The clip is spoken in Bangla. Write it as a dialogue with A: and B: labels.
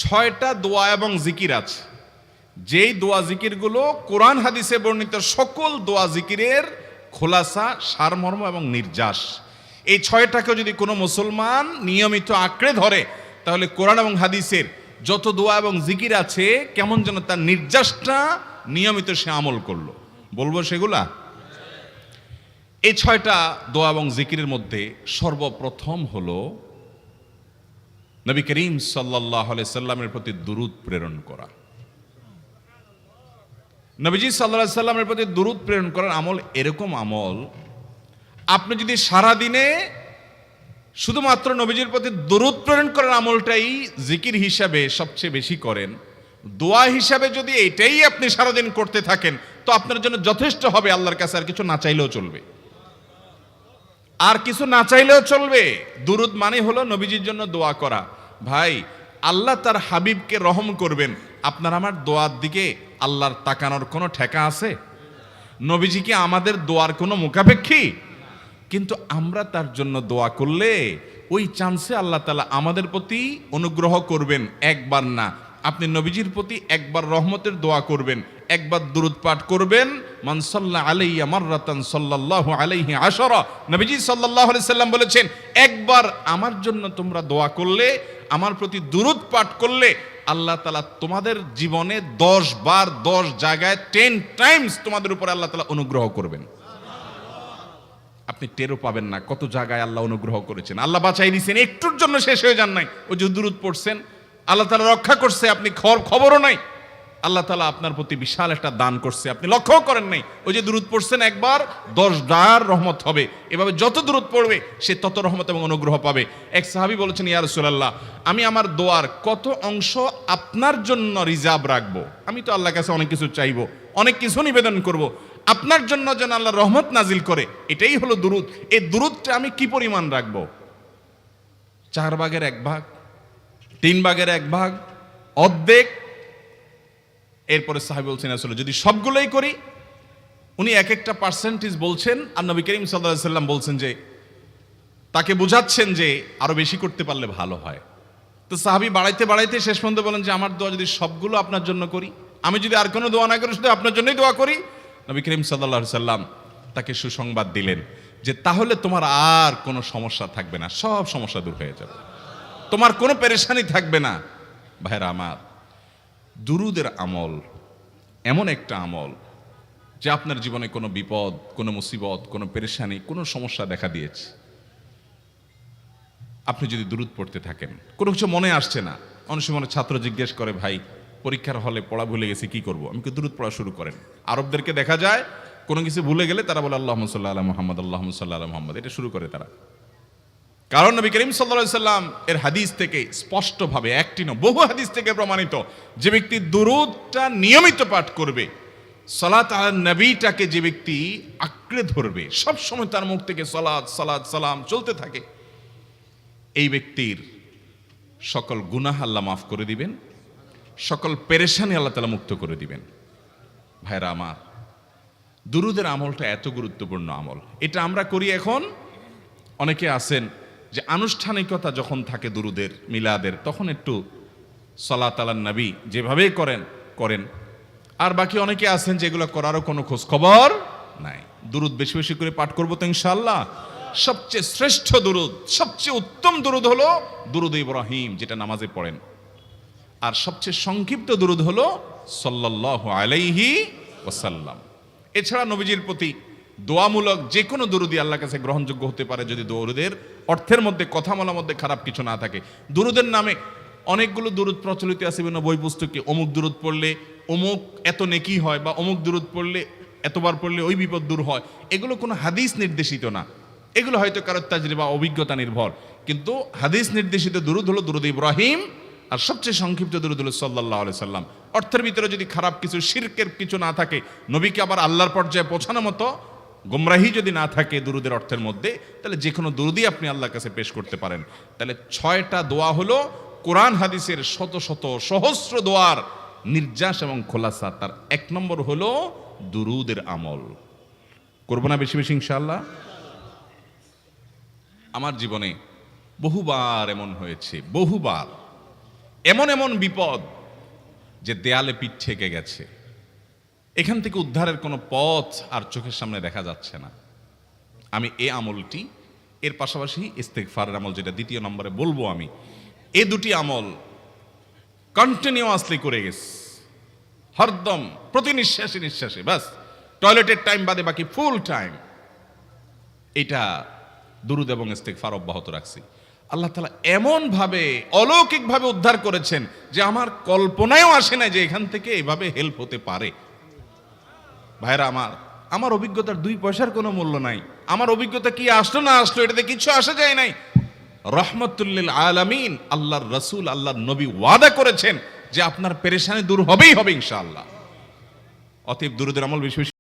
A: 6টা দোয়া এবং জিকির আছে, যেই দোয়া জিকিরগুলো কোরআন হাদিসে বর্ণিত সকল দোয়া জিকিরের খোলাসা, সারমর্ম এবং নির্যাস। এই 6টাকে যদি কোনো মুসলমান নিয়মিত আঁকড়ে ধরে, তাহলে কোরআন এবং হাদিসের যত দোয়া এবং জিকির আছে কেমন যেন তার নির্যাসটা নিয়মিত সে আমল করলো। বলবো সেগুলা? এই 6টা দোয়া এবং জিকিরের মধ্যে সর্বপ্রথম হলো নবী করিম সাল্লাল্লাহু আলাইহি সাল্লামের প্রতি দুরূদ প্রেরণ করা। নবীজি সাল্লাল্লাহু আলাইহি সাল্লামের প্রতি দুরূদ প্রেরণ করার আমল এরকম আমল, আপনি যদি সারা দিনে শুধুমাত্র নবীজির প্রতি দুরূদ প্রেরণ করার আমলটাই জিকির হিসাবে সবচেয়ে বেশি করেন, দোয়া হিসাবে যদি এটাই আপনি সারাদিন করতে থাকেন, তো আপনার জন্য যথেষ্ট হবে। আল্লাহর কাছে আর কিছু না চাইলেও চলবে, আর কিছু না চাইলেও চলবে। দুরূদ মানে হলো নবীজির জন্য দোয়া করা। ভাই, আল্লাহ তার হাবিবকে রহম করবেন, আপনার আমার দোয়ার দিকে আল্লাহর তাকানোর কোনো ঠেকা আছে? নবীজি কি আমাদের দোয়ার কোনো মুখাপেক্ষী? কিন্তু আমরা তার জন্য দোয়া করলে ওই চান্সে আল্লাহ তাআলা আমাদের প্রতি অনুগ্রহ করবেন। একবার না, আপনি নবীজির প্রতি একবার রহমতের দোয়া করবেন, একবার দুরূদ পাঠ করবেন। মান সাল্লা আলাইয়া মাররাতান সাল্লাল্লাহু আলাইহি আশারা, নবীজি সাল্লাল্লাহু আলাইহি সাল্লাম বলেছেন, একবার আমার জন্য তোমরা দোয়া করলে, আমার প্রতি দুরূদ পাঠ করলে, আল্লাহ তাআলা তোমাদের জীবনে 10 বার 10 জায়গায় 10 টাইমস তোমাদের উপরে আল্লাহ তাআলা অনুগ্রহ করবেন। আপনি টেরও পাবেন না কত জায়গায় আল্লাহ অনুগ্রহ করেছেন। আল্লাহ বাঁচাই দিয়েছেন, একটুর জন্য শেষ হয়ে যান নাই। ওই যে দুরূদ পড়ছেন, আল্লাহ তাআলা রক্ষা করছে, আপনি খবরও নাই। আল্লাহ তাআলা আপনার প্রতি বিশাল একটা দান করছে, আপনি লক্ষ্যও করেন নাই। ওই যে দুরূদ পড়ছেন একবার, 10 বার রহমত হবে। এভাবে যত দুরূদ পড়বে সে তত রহমত এবং অনুগ্রহ পাবে। এক সাহাবী বলেছেন, ইয়া রাসূলুল্লাহ, আমি আমার দোয়ার কত অংশ আপনার জন্য রিজার্ভ রাখবো? আমি তো আল্লাহর কাছে অনেক কিছু চাইবো, অনেক কিছু নিবেদন করব, আপনার জন্য যেন আল্লাহ রহমত নাজিল করে, এটাই হলো দুরূদ। এই দুরূদটা আমি কি পরিমাণ রাখবো? 4 ভাগের 1 ভাগ, 3 ভাগের 1 ভাগ, অর্ধেক? এরপরে সাহাবী বলছেন, আসলে যদি সবগুলোই করি, উনি এক একটা পার্সেন্টেজ বলছেন, আর নবী করিম সাল্লাল্লাহু আলাইহি সাল্লাম বলছেন যে, তাকে বোঝাচ্ছেন যে আরো বেশি করতে পারলে ভালো হয়। তো সাহাবী বাড়াইতে বাড়াইতে শেষ পর্যন্ত বলেন যে, আমার দোয়া যদি সবগুলো আপনার জন্য করি, আমি যদি আর কোনো দোয়া না করি, শুধু আপনার জন্যই দোয়া করি, নবী করিম সাল্লাল্লাহু আলাইহি সাল্লাম তাকে সুসংবাদ দিলেন যে, তাহলে তোমার আর কোনো সমস্যা থাকবে না, সব সমস্যা দূর হয়ে যাবে, তোমার কোনো পেরেশানি থাকবে না। ভাইরা আমার, দুরূদের আমল এমন একটা আমল যে আপনার জীবনে কোনো বিপদ, কোনো মুসিবত, কোনো পেরেশানি, কোনো সমস্যা দেখা দিয়েছে, আপনি যদি দুরূদ পড়তে থাকেন, কোনো কিছু মনে আসছে না, অনেক সময় ছাত্র জিজ্ঞেস করে, ভাই পরীক্ষার হলে পড়া ভুলে গেছি, কি করব? আমি কি? দুরূদ পড়া শুরু করেন। আরবদেরকে দেখা যায় কোনো কিছু ভুলে গেলে তারা বলে আল্লাহুম্মা সাল্লি আলা মুহাম্মদ, আল্লাহুম্মা সাল্লি আলা মুহাম্মদ, এটা শুরু করে তারা। কারণ নবী করিম সাল্লাল্লাহু আলাইহি সাল্লাম এর হাদিস থেকে স্পষ্টভাবে, একটি নয় বহু হাদিস থেকে প্রমাণিত, যে ব্যক্তি দুরূদটা নিয়মিত পাঠ করবে, সালাত আলা নবীটাকে যে ব্যক্তি আঁকড়ে ধরবে, সব সময় তার মুখ থেকে সালাত সালাত সালাম চলতে থাকে, এই ব্যক্তির সকল গুনাহ আল্লাহ মাফ করে দিবেন, সকল পেরেশানি আল্লাহ তাআলা মুক্ত করে দিবেন। ভাইরা আমার, দুরূদের আমলটা এত গুরুত্বপূর্ণ আমল, এটা আমরা করি এখন। অনেকে আছেন যে আনুষ্ঠানিকতা যখন থাকে দুরূদের, মিলাদের, তখন একটু সালাত আলান নবী যেভাবে করেন। আর বাকি অনেকে আছেন যেগুলো করারও কোনো খোঁজ খবর নাই। দুরূদ বেশি বেশি করে পাঠ করবো তো ইনশাআল্লাহ। সবচেয়ে শ্রেষ্ঠ দুরূদ, সবচেয়ে উত্তম দুরূদ হলো দুরূদ ইব্রাহিম, যেটা নামাজে পড়েন। আর সবচেয়ে সংক্ষিপ্ত দুরূদ হলো সাল্লাল্লাহু আলাইহি ওয়াসাল্লাম। এছাড়া নবীজির প্রতি দোয়ামূলক যে কোনো দুরূদই আল্লাহর কাছে গ্রহণযোগ্য হতে পারে, যদি দুরূদের অর্থের মধ্যে, কথামালার মধ্যে খারাপ কিছু না থাকে। দুরূদের নামে অনেকগুলো দুরূদ প্রচলিত আছে বিভিন্ন বই পুস্তকে, অমুক দুরূদ পড়লে অমুক এত নেকি হয়, বা অমুক দুরূদ পড়লে এতবার পড়লে ওই বিপদ দূর হয়। এগুলো কোনো হাদিস নির্দেশিত না, এগুলো হয়তো কারোর তাজরিবা, অভিজ্ঞতা নির্ভর। কিন্তু হাদিস নির্দেশিত দুরূদ হলো দুরূদ ইব্রাহিম, আর সবচেয়ে সংক্ষিপ্ত দুরূদ হলো সাল্লাল্লাহু আলাইহি সাল্লাম। অর্থের ভিতরে যদি খারাপ কিছু, শিরকের কিছু না থাকে, নবীকে আবার আল্লাহর পর্যায়ে পৌঁছানোর মতো গোমরাহি যদি না থাকে দুরূদের অর্থের মধ্যে, তাহলে যে কোনো দুরূদই আপনি আল্লাহর কাছে পেশ করতে পারেন। তাহলে 6টা দোয়া হলো কোরআন হাদিসের শত শত সহস্র দোয়ার নির্যাস এবং খোলাসা। তার 1 নম্বর হলো দুরূদের আমল। করব না বেশি বেশি ইনশাআল্লাহ? আমার জীবনে বহুবার এমন হয়েছে, বহুবার এমন এমন বিপদ যে দেয়ালে পিঠ ঠেকে গেছে, এখান থেকে উদ্ধারের কোনো পথ আর চোখের সামনে দেখা যাচ্ছে না। আমি এই আমলটি, এর পাশাপাশি ইস্তেগফারের আমল যেটা দ্বিতীয় নম্বরে বলবো আমি, এই দুটি আমল কন্টিনিউয়াসলি করে গেছে, হরদম প্রতি নিঃশ্বাসে নিঃশ্বাসে, বাস টয়লেটের টাইম বাদে বাকি ফুল টাইম এটা দুরুদ এবং ইস্তেগফার অব্যাহত রাখছি। আল্লাহ তাআলা এমন ভাবে অলৌকিক ভাবে উদ্ধার করেছেন যে আমার কল্পনায়ও আসে না যে এখান থেকে এভাবে হেল্প হতে পারে। ভাইরা আমার অভিজ্ঞতার 2 পয়সার কোনো মূল্য নাই। আমার অভিজ্ঞতা কি আসলো না আসলো এটাতে কিছু আসা যায় নাই। রহমতুল লিল আলামিন আল্লাহর রাসূল আল্লাহর নবী ওয়াদা করেছেন যে আপনার পেরেশানি দূর হবেই হবে ইনশাআল্লাহ। অতএব দুরুদের আমল বেশি বেশি